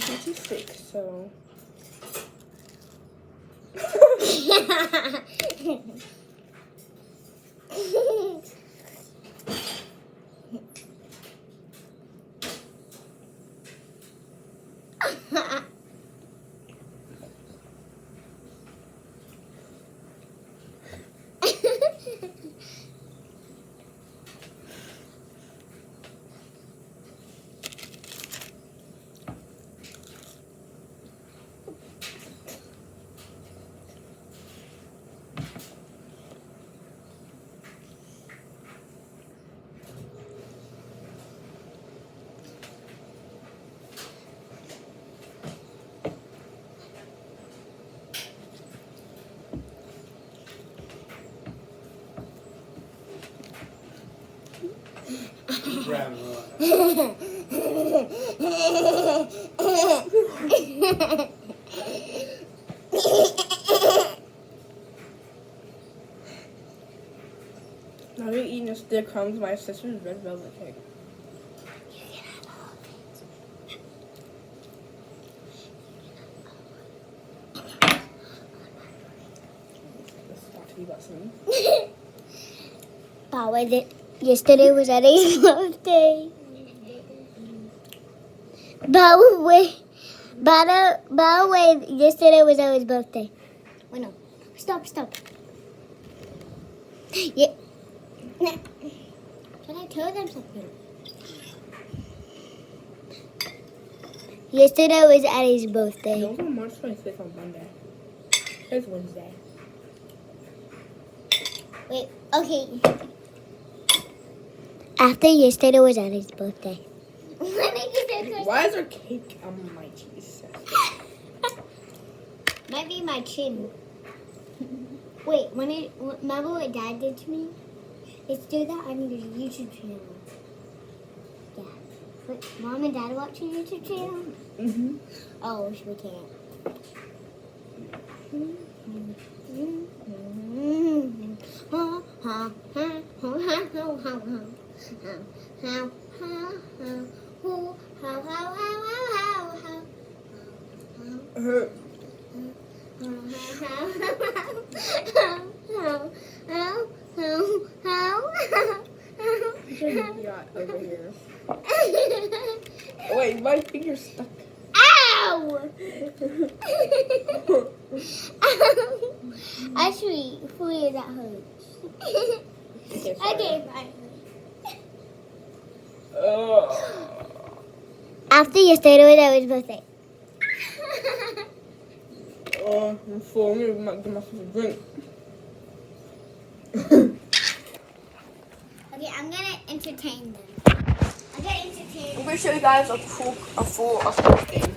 56, so. Now you're eating the stick crumbs my sister's red velvet cake. This is about to be about something. Yesterday was Eddie's birthday. By the way, yesterday was Eddie's birthday. Wait, no. Stop. Yeah. Can I tell them something? Yesterday was Eddie's birthday. It was on March 25th on Monday. It's Wednesday. Wait, okay. After yesterday was Eddie's birthday. Why is there cake on my cheese? Might be my chin. Wait, remember what Dad did to me? Let's do that on your YouTube channel. Yeah. Wait, Mom and Dad watch your YouTube channel? Mm-hmm. Oh, we can't. Yacht over here. Wait, my finger's stuck. Ow! Actually, for you that hurts. Okay, fine. After yesterday was Eddie's birthday. I'm full. I'm gonna give myself a drink. Okay, I'm gonna entertain them. I'm gonna show you guys a full game.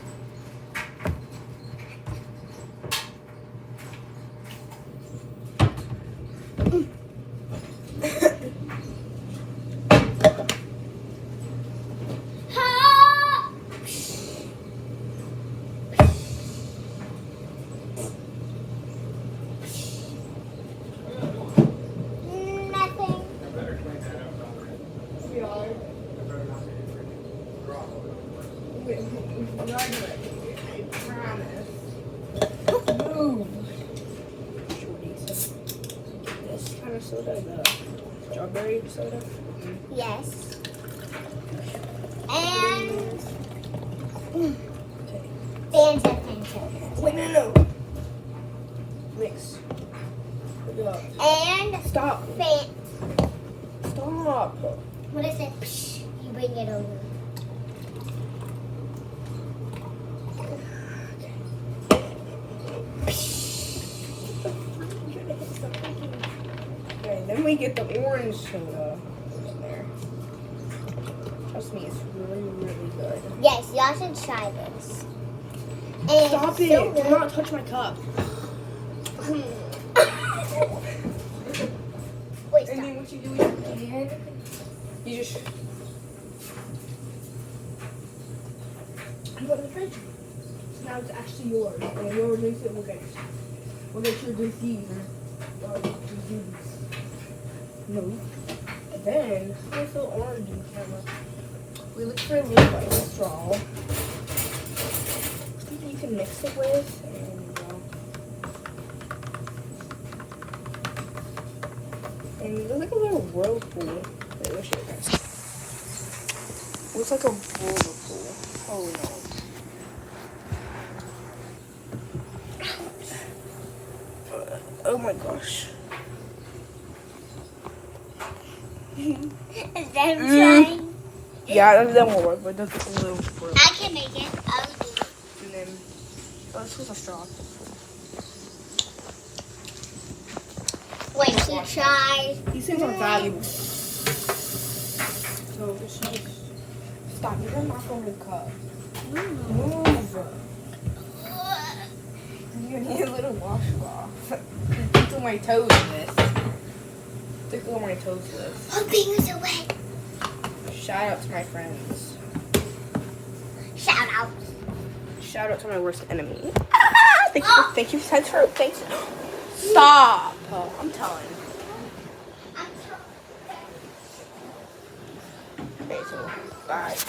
This kind of soda, the strawberry soda. Yes. And Fanta. Wait, no. Mix. Look it up. And Stop. Stop. What is it? You bring it over. Okay, then we get the orange soda in there. Trust me, it's really, really good. Yes, y'all should try this. And Stop it! so Do not touch my cup. Wait, And stop. then what you do is you just put it in the fridge. Now it's actually yours. And whoever drinks it will get your disease. No. Then I feel orange in the camera. We look for a little straw. mix it with. And it looks like a little whirlpool. Wait, let me show you guys. Looks like a whirlpool. Oh no. Oh my gosh. Is that trying? Yeah, that won't work, but that's a little whirl. I can make it. I'll do it. And then, oh, this was a straw. Wait, she tried. These things are valuable. So just stop. You're gonna knock over the cup. Move. You need a little washcloth. Tickle my toes with. Tickle my toes with. My fingers are wet. Shout out to my friends. Shout out. Shout out to my worst enemy. Thank you. Thanks. Stop. I'm telling. Okay, so bye.